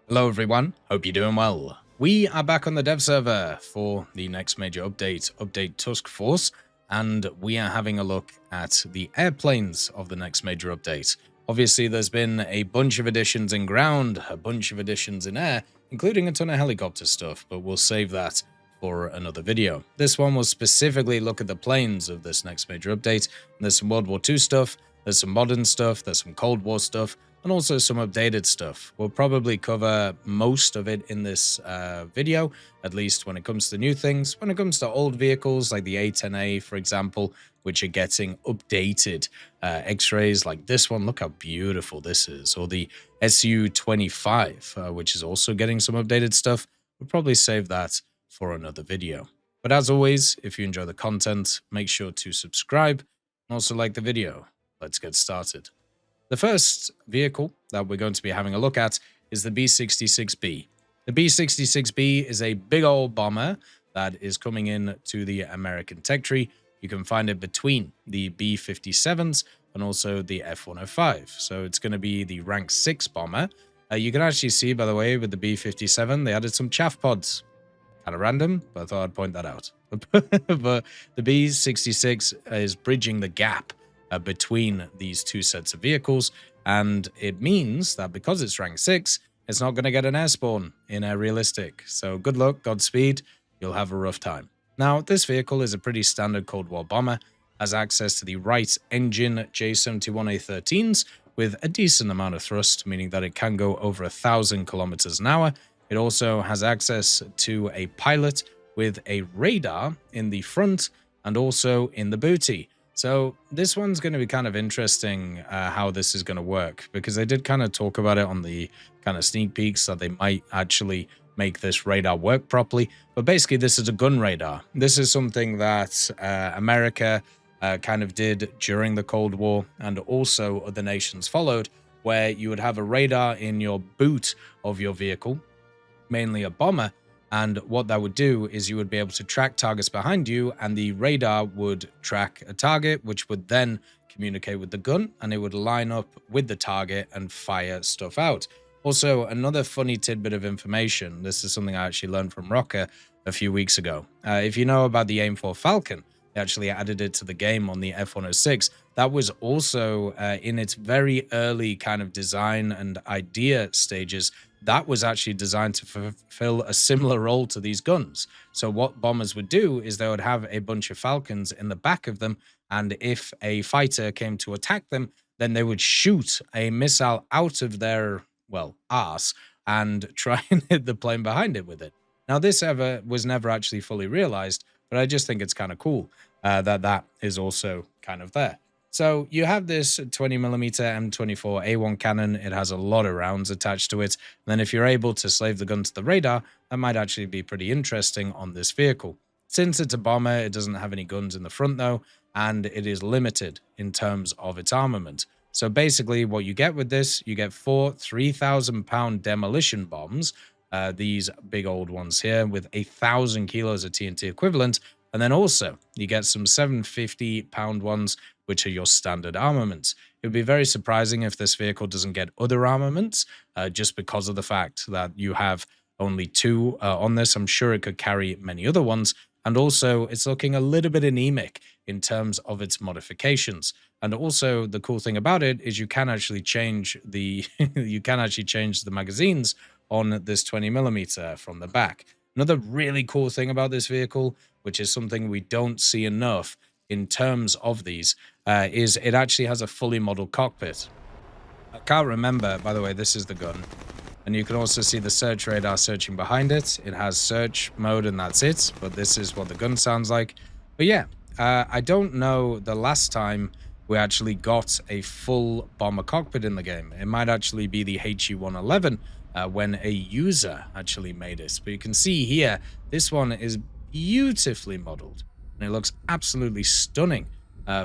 Hello everyone, hope you're doing well. We are back on the dev server for the next major update, Update Tusk Force, and we are having a look at the airplanes of the next major update. Obviously, there's been a bunch of additions in ground, a bunch of additions in air, including a ton of helicopter stuff, but we'll save that for another video. This one will specifically look at the planes of this next major update. There's some World War II stuff, there's some modern stuff, there's some Cold War stuff, and also some updated stuff. We'll probably cover most of it in this video, at least when it comes to new things. When it comes to old vehicles like the A-10A, for example, which are getting updated X-rays like this one, look how beautiful this is, or the Su-25, which is also getting some updated stuff. We'll probably save that for another video. But as always, if you enjoy the content, make sure to subscribe and also like the video. Let's get started. The first vehicle that we're going to be having a look at is the B-66B. The B-66B is a big old bomber that is coming in to the American tech tree. You can find it between the B-57s and also the F-105. So it's going to be the rank 6 bomber. You can actually see, by the way, with the B-57, they added some chaff pods. Kind of random, but I thought I'd point that out. But the B-66 is bridging the gap between these two sets of vehicles, and it means that because it's rank 6, it's not going to get an air spawn in Air Realistic. So good luck, Godspeed, you'll have a rough time. Now, this vehicle is a pretty standard Cold War bomber, has access to the Wright engine J71A13s with a decent amount of thrust, meaning that it can go over 1,000 kilometers an hour. It also has access to a pilot with a radar in the front and also in the booty. So this one's going to be kind of interesting how this is going to work, because they did kind of talk about it on the kind of sneak peeks that they might actually make this radar work properly. But basically, this is a gun radar. This is something that America kind of did during the Cold War, and also other nations followed, where you would have a radar in your boot of your vehicle, mainly a bomber. And what that would do is you would be able to track targets behind you, and the radar would track a target, which would then communicate with the gun, and it would line up with the target and fire stuff out. Also, another funny tidbit of information, this is something I actually learned from Rocker a few weeks ago. If you know about the AIM-4 Falcon, they actually added it to the game on the F-106. That was also in its very early kind of design and idea stages. That was actually designed to fulfill a similar role to these guns. So what bombers would do is they would have a bunch of Falcons in the back of them, and if a fighter came to attack them, then they would shoot a missile out of their, well, arse and try and hit the plane behind it with it. Now, this was never actually fully realized, but I just think it's kind of cool that is also kind of there. So you have this 20mm M24A1 cannon. It has a lot of rounds attached to it. And then if you're able to slave the gun to the radar, that might actually be pretty interesting on this vehicle. Since it's a bomber, it doesn't have any guns in the front though, and it is limited in terms of its armament. So basically what you get with this, you get 4 3,000-pound demolition bombs, these big old ones here with 1,000 kilos of TNT equivalent. And then also you get some 750-pound ones, which are your standard armaments. It would be very surprising if this vehicle doesn't get other armaments, just because of the fact that you have only 2 on this. I'm sure it could carry many other ones. And also, it's looking a little bit anemic in terms of its modifications. And also, the cool thing about it is you can actually change the magazines on this 20mm from the back. Another really cool thing about this vehicle, which is something we don't see enough in terms of these, is it actually has a fully modeled cockpit. I can't remember, by the way, this is the gun. And you can also see the search radar searching behind it. It has search mode and that's it, but this is what the gun sounds like. But yeah, I don't know the last time we actually got a full bomber cockpit in the game. It might actually be the HE-111 when a user actually made it. But you can see here, this one is beautifully modeled. And it looks absolutely stunning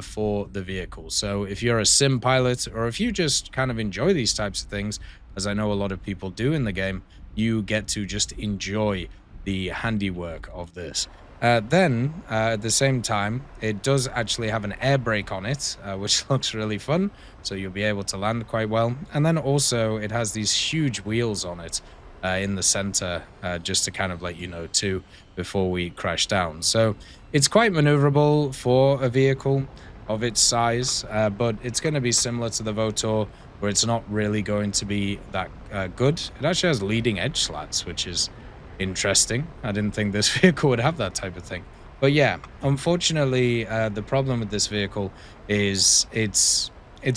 for the vehicle. So if you're a sim pilot, or if you just kind of enjoy these types of things, as I know a lot of people do in the game, you get to just enjoy the handiwork of this. Then, at the same time, it does actually have an air brake on it, which looks really fun, so you'll be able to land quite well. And then also, it has these huge wheels on it, in the center, just to kind of let you know too before we crash down. So it's quite maneuverable for a vehicle of its size, but it's going to be similar to the Votor, where it's not really going to be that good. It actually has leading edge slats, which is interesting. I didn't think this vehicle would have that type of thing. But yeah, unfortunately, the problem with this vehicle is it's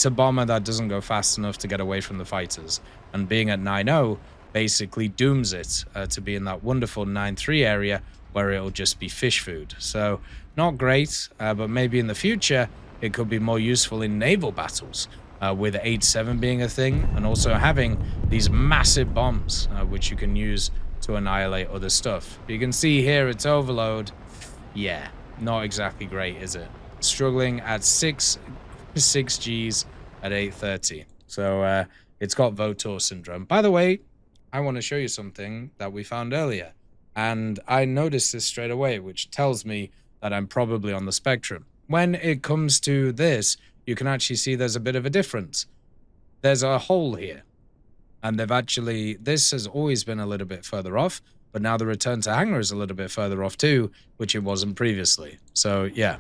a bomber that doesn't go fast enough to get away from the fighters. And being at 9.0 basically dooms it to be in that wonderful 9.3 area where it'll just be fish food. So not great, but maybe in the future it could be more useful in naval battles, with 8.7 being a thing, and also having these massive bombs, which you can use to annihilate other stuff. You can see here it's overload. Yeah, not exactly great, is it? Struggling at 6 Gs at 830. So it's got Votor syndrome. By the way, I want to show you something that we found earlier. And I noticed this straight away, which tells me that I'm probably on the spectrum. When it comes to this, you can actually see there's a bit of a difference. There's a hole here. And this has always been a little bit further off, but now the return to hangar is a little bit further off too, which it wasn't previously. So yeah,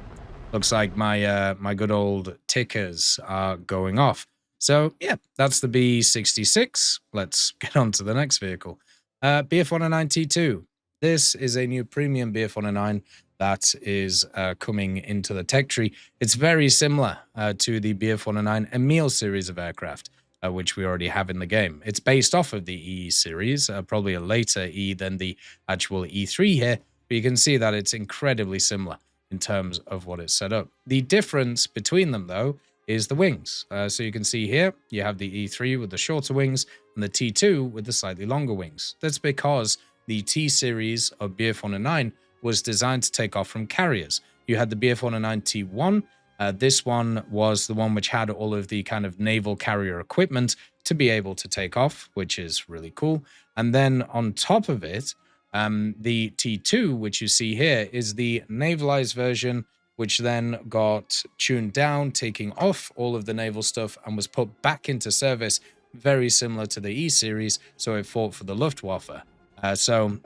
looks like my good old tickers are going off. So yeah, that's the B66. Let's get on to the next vehicle. BF-109T2. This is a new premium BF-109 that is coming into the tech tree. It's very similar to the BF-109 Emil series of aircraft, which we already have in the game. It's based off of the E series, probably a later E than the actual E3 here, but you can see that it's incredibly similar in terms of what it's set up. The difference between them, though, is the wings. So you can see here, you have the E3 with the shorter wings and the T2 with the slightly longer wings. That's because the T series of BF-109 was designed to take off from carriers. You had the BF-109 T1. This one was the one which had all of the kind of naval carrier equipment to be able to take off, which is really cool. And then on top of it, the T2, which you see here, is the navalized version, which then got tuned down, taking off all of the naval stuff and was put back into service, very similar to the E series, so it fought for the Luftwaffe. So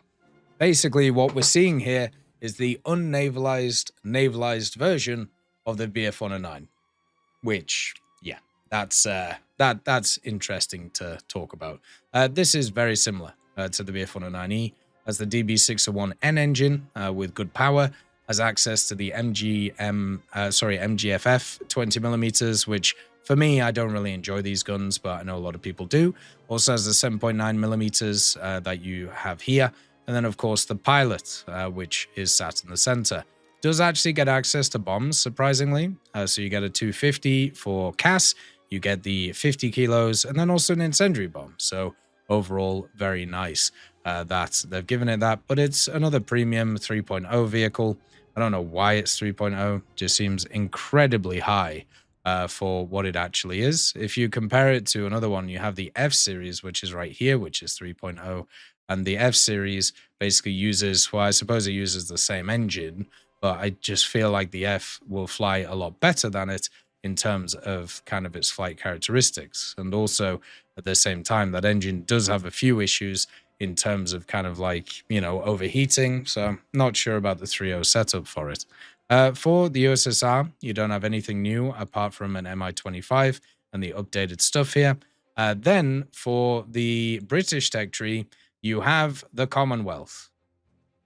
basically what we're seeing here is the unnavalized, navalized version of the BF-109, which, yeah, that's interesting to talk about. This is very similar to the BF-109E, as the DB601N engine with good power, has access to the MGFF 20mm, which for me, I don't really enjoy these guns, but I know a lot of people do. Also has the 7.9mm that you have here. And then, of course, the pilot, which is sat in the center. Does actually get access to bombs, surprisingly. So you get a 250 for CAS, you get the 50 kilos, and then also an incendiary bomb. So overall, very nice that they've given it that. But it's another premium 3.0 vehicle. I don't know why it's 3.0. Just seems incredibly high for what it actually is. If you compare it to another one, you have the F series, which is right here, which is 3.0. And the F series basically uses, well, I suppose it uses the same engine, but I just feel like the F will fly a lot better than it in terms of kind of its flight characteristics. And also, at the same time, that engine does have a few issues in terms of kind of like, you know, overheating. So I'm not sure about the 3.0 setup for it. For the USSR, you don't have anything new apart from an Mi-25 and the updated stuff here. Then for the British tech tree, you have the Commonwealth.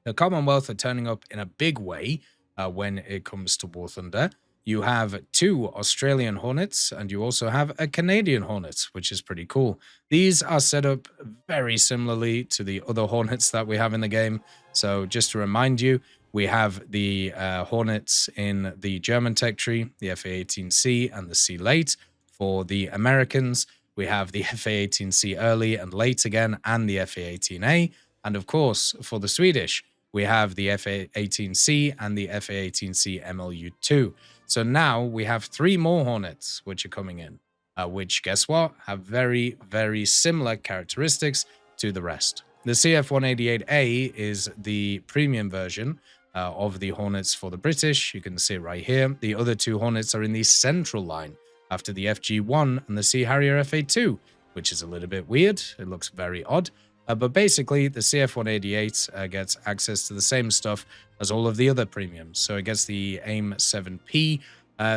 The Commonwealth are turning up in a big way when it comes to War Thunder. You have 2 Australian Hornets, and you also have a Canadian Hornet, which is pretty cool. These are set up very similarly to the other Hornets that we have in the game. So just to remind you, we have the Hornets in the German tech tree, the FA-18C and the C late. For the Americans, we have the FA-18C early and late again, and the FA-18A. And of course, for the Swedish, we have the FA-18C and the FA-18C MLU2. So now we have 3 more Hornets which are coming in, which, guess what, have very, very similar characteristics to the rest. The CF-188A is the premium version of the Hornets for the British. You can see it right here. The other 2 Hornets are in the central line after the FG-1 and the Sea Harrier FA-2, which is a little bit weird. It looks very odd. But basically, the CF-188 gets access to the same stuff as all of the other premiums. So it gets the AIM-7P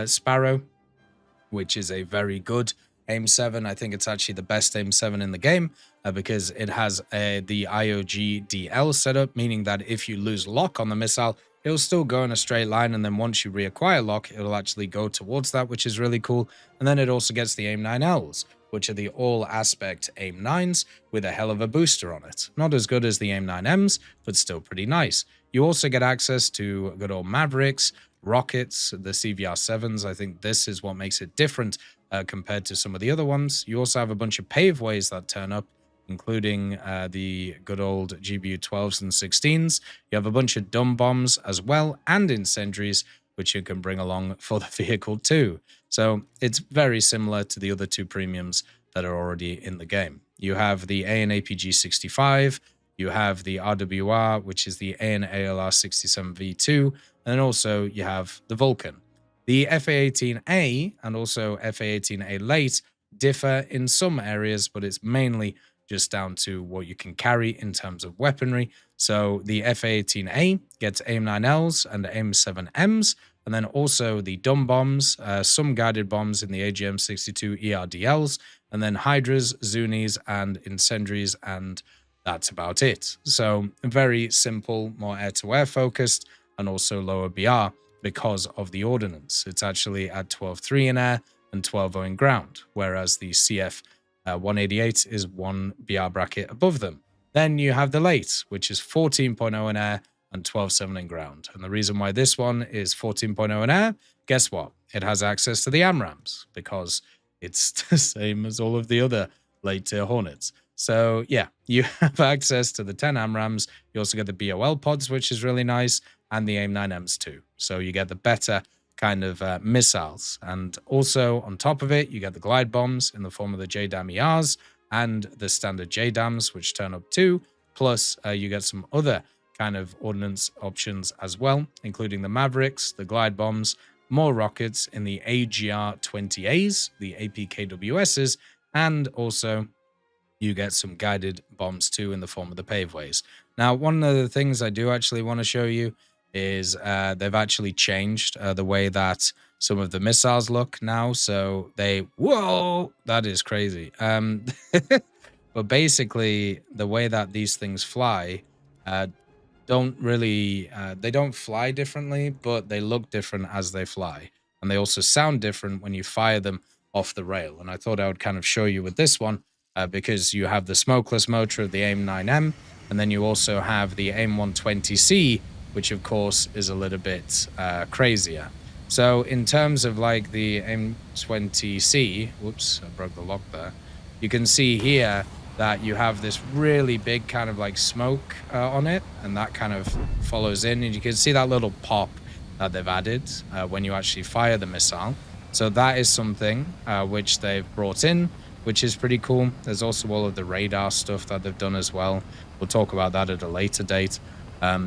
Sparrow, which is a very good AIM-7. I think it's actually the best AIM-7 in the game because it has the IOG-DL setup, meaning that if you lose lock on the missile, it'll still go in a straight line, and then once you reacquire lock, it'll actually go towards that, which is really cool. And then it also gets the AIM-9Ls, which are the all-aspect AIM-9s with a hell of a booster on it. Not as good as the AIM-9Ms, but still pretty nice. You also get access to good old Mavericks, rockets, the CVR-7s. I think this is what makes it different compared to some of the other ones. You also have a bunch of paveways that turn up, including the good old GBU-12s and 16s. You have a bunch of dumb bombs as well, and incendiaries, which you can bring along for the vehicle too. So it's very similar to the other two premiums that are already in the game. You have the AN/APG-65, you have the RWR, which is the AN/ALR-67V2, and then also you have the Vulcan. The FA-18A and also FA-18A Late differ in some areas, but it's mainly just down to what you can carry in terms of weaponry. So the FA-18A gets AIM-9Ls and AIM-7Ms, and then also the dumb bombs, some guided bombs in the AGM-62 ERDLs, and then Hydras, Zunis, and incendiaries, and that's about it. So very simple, more air-to-air focused, and also lower BR because of the ordnance. It's actually at 12.3 in air and 12.0 in ground, whereas the CF 188 is 1 BR bracket above them. Then you have the Late, which is 14.0 in air and 12.7 in ground. And the reason why this one is 14.0 in air, guess what? It has access to the AMRAAMs because it's the same as all of the other late tier Hornets. So yeah, you have access to the 10 AMRAAMs. You also get the BOL pods, which is really nice, and the AIM-9Ms too. So you get the better kind of missiles. And also on top of it, you get the glide bombs in the form of the JDAM ERs and the standard JDAMs, which turn up too. Plus, you get some other kind of ordnance options as well, including the Mavericks, the glide bombs, more rockets in the AGR-20As, the APKWSs, and also you get some guided bombs too in the form of the paveways. Now, one of the things I do actually want to show you is they've actually changed the way that some of the missiles look now. So whoa, that is crazy. But basically, the way that these things fly they don't fly differently, but they look different as they fly. And they also sound different when you fire them off the rail. And I thought I would kind of show you with this one because you have the smokeless motor of the AIM-9M, and then you also have the AIM-120C, which of course is a little bit crazier. So in terms of like the AIM-20C, whoops, I broke the lock there. You can see here that you have this really big kind of like smoke on it, and that kind of follows in, and you can see that little pop that they've added when you actually fire the missile. So that is something which they've brought in, which is pretty cool. There's also all of the radar stuff that they've done as well. We'll talk about that at a later date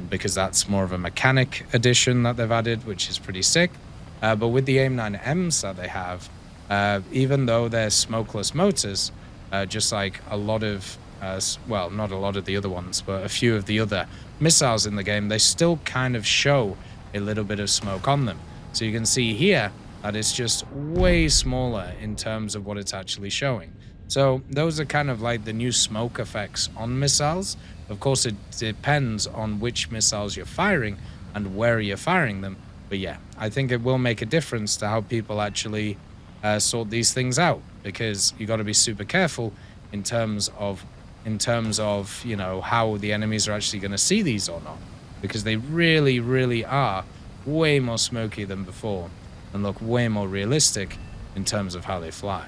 because that's more of a mechanic addition that they've added, which is pretty sick. But with the AIM-9Ms that they have, even though they're smokeless motors, just like a lot of, well, not a lot of the other ones, but a few of the other missiles in the game, they still kind of show a little bit of smoke on them. So you can see here that it's just way smaller in terms of what it's actually showing. So those are kind of like the new smoke effects on missiles. Of course, it depends on which missiles you're firing and where you're firing them. But yeah, I think it will make a difference to how people actually sort these things out, because you got to be super careful in terms of you know, how the enemies are actually going to see these or not, because they really are way more smoky than before and look way more realistic in terms of how they fly.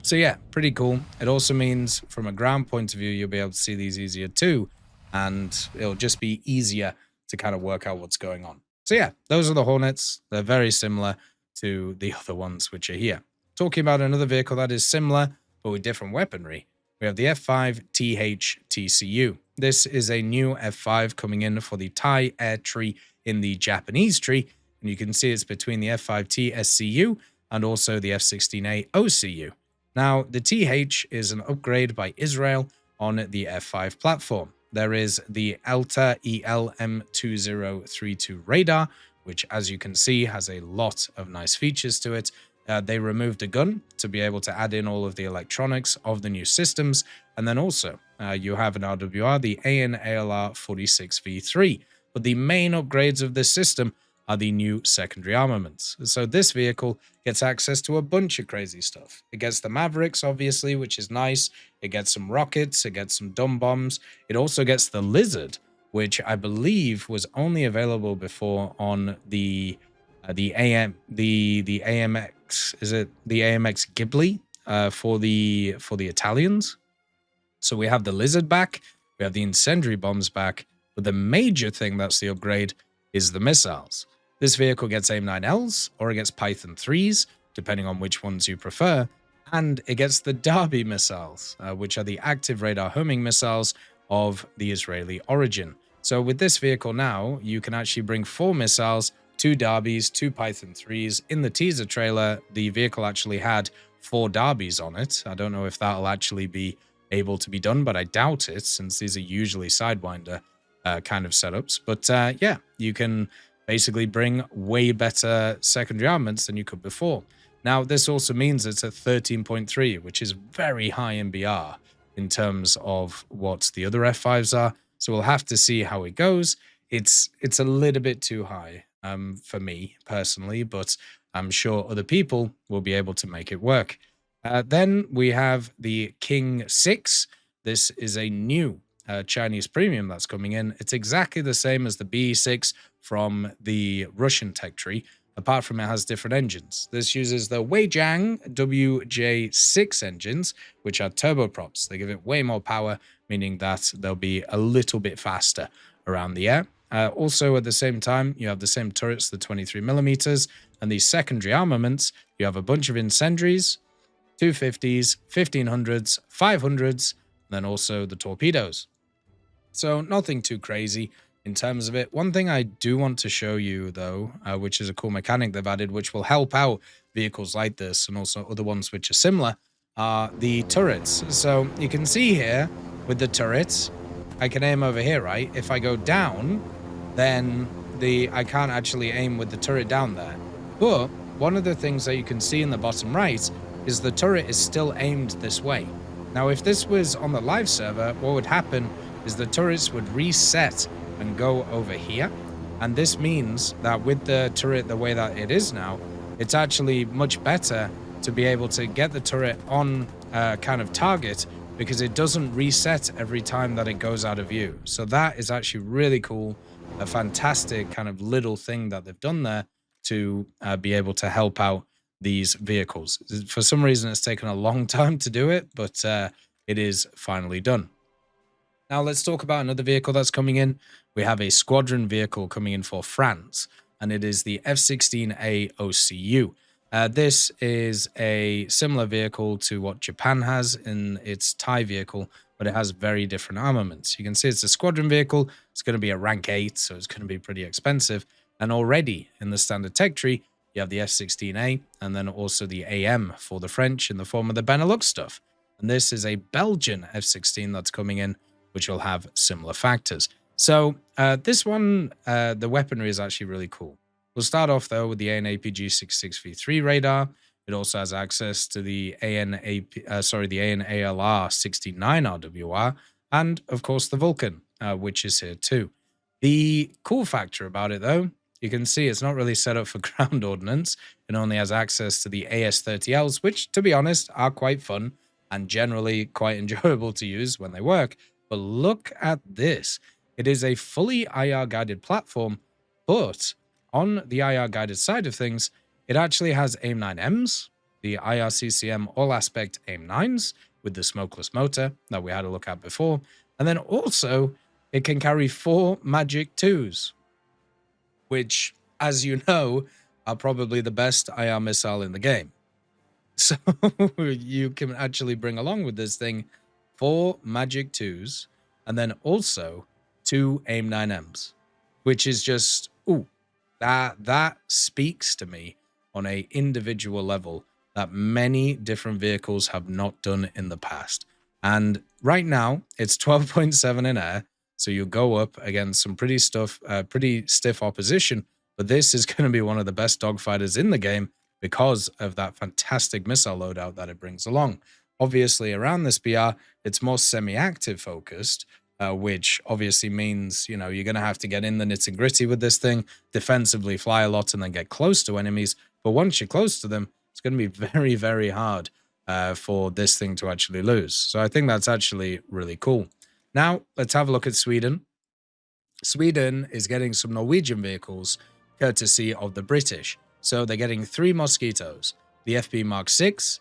So yeah, pretty cool. It also means from a ground point of view, you'll be able to see these easier too, and it'll just be easier to kind of work out what's going on. So yeah, those are the Hornets. They're very similar to the other ones which are here. Talking about another vehicle that is similar, but with different weaponry, we have the F5 THTCU. This is a new F5 coming in for the Thai air tree in the Japanese tree, and you can see it's between the F5T SCU and also the F-16A OCU. Now, the TH is an upgrade by Israel on the F5 platform. There is the Elta ELM2032 radar, which, as you can see, has a lot of nice features to it. They removed a gun to be able to add in all of the electronics of the new systems. And then also, you have an RWR, the AN/ALR 46V3. But the main upgrades of this system are the new secondary armaments. So this vehicle gets access to a bunch of crazy stuff. It gets the Mavericks, obviously, which is nice. It gets some rockets. It gets some dumb bombs. It also gets the Lizard, which I believe was only available before on the AMX. Is it the AMX Ghibli for the Italians? So we have the Lizard back. We have the incendiary bombs back. But the major thing that's the upgrade is the missiles. This vehicle gets AIM-9Ls or it gets Python 3s, depending on which ones you prefer. And it gets the Derby missiles, which are the active radar homing missiles of the Israeli origin. So with this vehicle now, you can actually bring 4 missiles, 2 Derbys, 2 Python 3s. In the teaser trailer, the vehicle actually had 4 Derbys on it. I don't know if that'll actually be able to be done, but I doubt it, since these are usually Sidewinder kind of setups. But yeah, you can basically bring way better secondary armaments than you could before. Now, this also means it's a 13.3, which is very high in BR in terms of what the other F5s are. So we'll have to see how it goes. It's a little bit too high for me personally, but I'm sure other people will be able to make it work. Then we have the King 6. This is a new Chinese premium that's coming in. It's exactly the same as the BE6 from the Russian tech tree, apart from it has different engines. This uses the Weijiang WJ6 engines, which are turboprops. They give it way more power, meaning that they'll be a little bit faster around the air. Also, at the same time, you have the same turrets, the 23mm, and these secondary armaments. You have a bunch of incendiaries, 250s, 1500s, 500s, and then also the torpedoes. So nothing too crazy in terms of it. One thing I do want to show you, though, which is a cool mechanic they've added, which will help out vehicles like this and also other ones which are similar, are the turrets. So you can see here with the turrets, I can aim over here, right? If I go down, then I can't actually aim with the turret down there. But one of the things that you can see in the bottom right is the turret is still aimed this way. Now, if this was on the live server, what would happen is the turrets would reset and go over here. And this means that with the turret the way that it is now, it's actually much better to be able to get the turret on kind of target, because it doesn't reset every time that it goes out of view. So that is actually really cool. A fantastic kind of little thing that they've done there to be able to help out these vehicles. For some reason, it's taken a long time to do it, but it is finally done. Now, let's talk about another vehicle that's coming in. We have a squadron vehicle coming in for France, and it is the F-16A OCU. This is a similar vehicle to what Japan has in its Thai vehicle, but it has very different armaments. You can see it's a squadron vehicle. It's going to be a rank 8, so it's going to be pretty expensive. And already in the standard tech tree, you have the F-16A and then also the AM for the French in the form of the Benelux stuff. And this is a Belgian F-16 that's coming in, which will have similar factors. So this one, the weaponry is actually really cool. We'll start off, though, with the AN/APG 66V3 radar. It also has access to the AN/ALR 69 RWR, and, of course, the Vulcan, which is here too. The cool factor about it, though, you can see it's not really set up for ground ordnance. It only has access to the AS-30Ls, which, to be honest, are quite fun and generally quite enjoyable to use when they work. But look at this. It is a fully IR-guided platform, but on the IR-guided side of things, it actually has AIM-9Ms, the IRCCM all-aspect AIM-9s with the smokeless motor that we had a look at before, and then also it can carry 4 Magic 2s, which, as you know, are probably the best IR missile in the game. So you can actually bring along with this thing 4 Magic 2s and then also 2 AIM-9Ms, which is just, ooh, that speaks to me on a individual level that many different vehicles have not done in the past. And right now, it's 12.7 in air, so you go up against some pretty stiff opposition, but this is going to be one of the best dogfighters in the game because of that fantastic missile loadout that it brings along. Obviously, around this BR, it's more semi-active focused, which obviously means, you're going to have to get in the nitty gritty with this thing, defensively fly a lot and then get close to enemies. But once you're close to them, it's going to be very, very hard for this thing to actually lose. So I think that's actually really cool. Now, let's have a look at Sweden. Sweden is getting some Norwegian vehicles courtesy of the British. So they're getting 3 Mosquitoes, the FB Mark 6,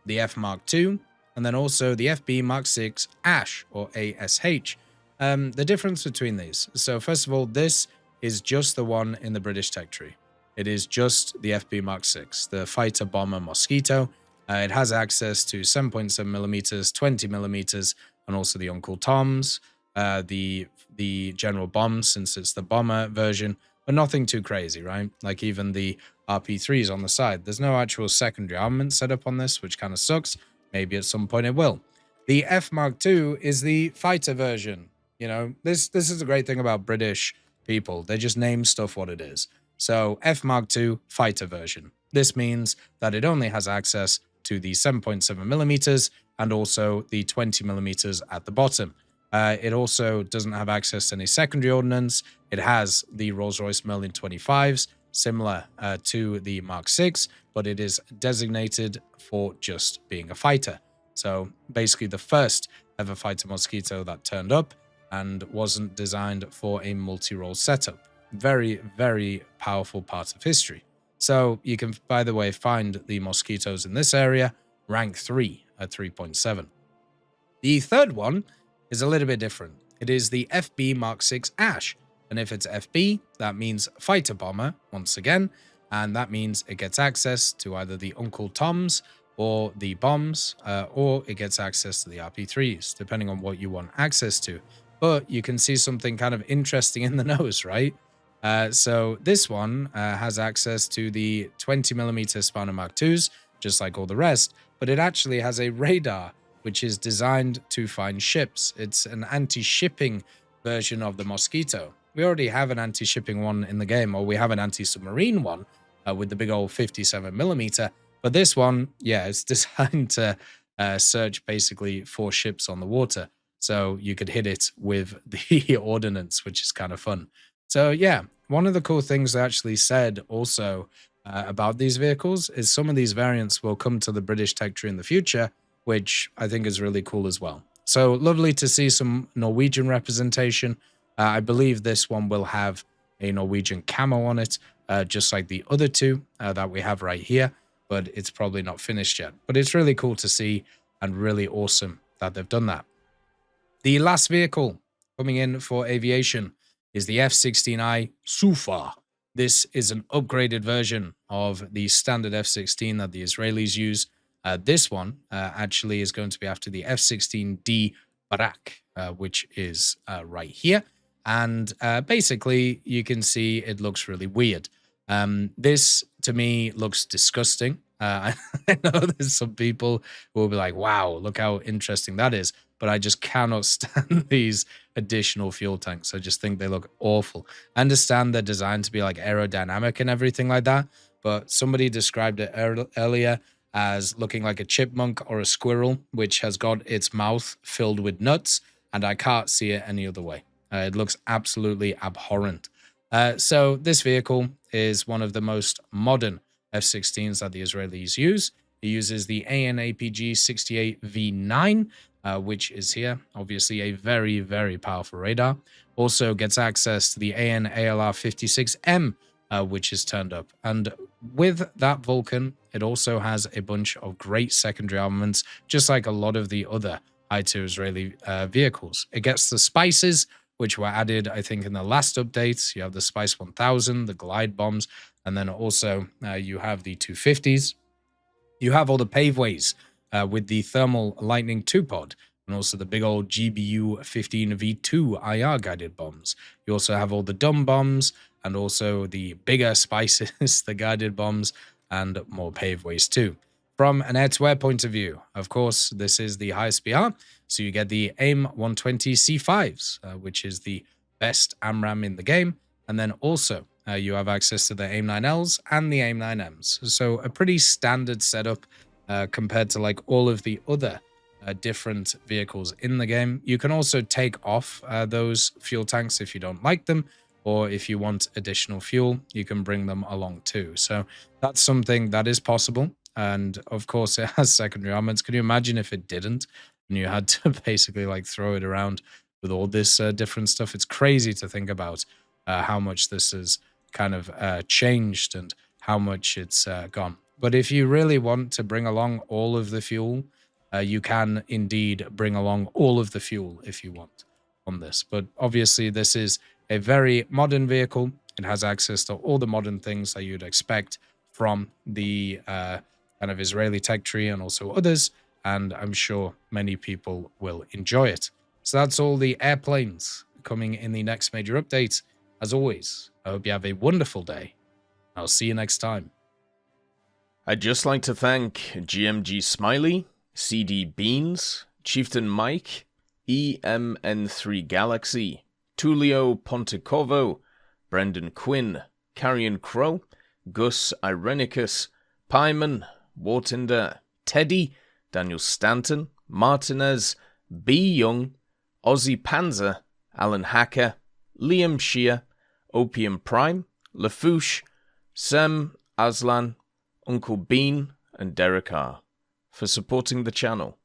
the F Mark II, and then also the FB Mark 6 ASH or ASH. The difference between these. So first of all, this is just the one in the British tech tree. It is just the FB Mark 6, the fighter bomber Mosquito. It has access to 7.7 millimeters, 20 millimeters, and also the Uncle Toms, the general bombs, since it's the bomber version, but nothing too crazy, right? Like even the RP3s on the side. There's no actual secondary armament set up on this, which kind of sucks. Maybe at some point it will. The F Mark II is the fighter version. This is a great thing about British people. They just name stuff what it is. So F Mark II fighter version. This means that it only has access to the 7.7 millimeters and also the 20 millimeters at the bottom. It also doesn't have access to any secondary ordnance. It has the Rolls-Royce Merlin 25s, similar to the Mark 6, but it is designated for just being a fighter. So basically the first ever fighter Mosquito that turned up and wasn't designed for a multi-role setup. Very, very powerful part of history. So you can, by the way, find the Mosquitoes in this area, rank 3 at 3.7. The third one is a little bit different. It is the FB Mark 6 ASH. And if it's FB, that means fighter bomber, once again. And that means it gets access to either the Uncle Toms or the bombs, or it gets access to the RP3s, depending on what you want access to. But you can see something kind of interesting in the nose, right? So this one has access to the 20mm Spanner Mark IIs, just like all the rest, but it actually has a radar, which is designed to find ships. It's an anti-shipping version of the Mosquito. We already have an anti-shipping one in the game, or we have an anti-submarine one with the big old 57mm. But this one, yeah, it's designed to search basically for ships on the water. So you could hit it with the ordnance, which is kind of fun. So yeah, one of the cool things they actually said also about these vehicles is some of these variants will come to the British tech tree in the future, which I think is really cool as well. So lovely to see some Norwegian representation. I believe this one will have a Norwegian camo on it, just like the other two that we have right here, but it's probably not finished yet. But it's really cool to see and really awesome that they've done that. The last vehicle coming in for aviation is the F-16I Sufa. This is an upgraded version of the standard F-16 that the Israelis use. This one actually is going to be after the F-16D Barak, which is right here. And basically, you can see it looks really weird. This, to me, looks disgusting. I know there's some people who will be like, wow, look how interesting that is. But I just cannot stand these additional fuel tanks. I just think they look awful. I understand they're designed to be like aerodynamic and everything like that. But somebody described it earlier as looking like a chipmunk or a squirrel, which has got its mouth filled with nuts. And I can't see it any other way. It looks absolutely abhorrent. So this vehicle is one of the most modern F-16s that the Israelis use. It uses the AN/APG 68V9, which is here. Obviously a very, very powerful radar. Also gets access to the AN/ALR 56M, which is turned up. And with that Vulcan, it also has a bunch of great secondary armaments, just like a lot of the other I-2 Israeli vehicles. It gets the Spices, which were added, I think, in the last updates. You have the Spice 1000, the glide bombs, and then also you have the 250s. You have all the paveways with the thermal Lightning 2 pod, and also the big old GBU 15V2 IR guided bombs. You also have all the dumb bombs, and also the bigger Spices, the guided bombs, and more paveways too. From an air-to-air point of view, of course, this is the highest PR, so you get the AIM 120C5s, which is the best AMRAAM in the game, and then also you have access to the AIM 9Ls and the AIM 9Ms. So a pretty standard setup compared to like all of the other different vehicles in the game. You can also take off those fuel tanks if you don't like them, or if you want additional fuel, you can bring them along too. So that's something that is possible. And of course, it has secondary armaments. Can you imagine if it didn't? And you had to basically like throw it around with all this different stuff. It's crazy to think about how much this has kind of changed and how much it's gone. But if you really want to bring along all of the fuel, you can indeed bring along all of the fuel if you want on this. But obviously, this is a very modern vehicle. It has access to all the modern things that you'd expect from the kind of Israeli tech tree and also others, and I'm sure many people will enjoy it. So that's all the airplanes coming in the next major update. As always, I hope you have a wonderful day. I'll see you next time. I'd just like to thank GMG Smiley, CD Beans, Chieftain Mike, EMN3 Galaxy, Tulio Pontecorvo, Brendan Quinn, Carrion Crow, Gus Irenicus, Pyman, Wartinder, Teddy, Daniel Stanton, Martinez, B. Young, Ozzy Panzer, Alan Hacker, Liam Shear, Opium Prime, Lafouche, Sem, Aslan, Uncle Bean, and Derek R. for supporting the channel.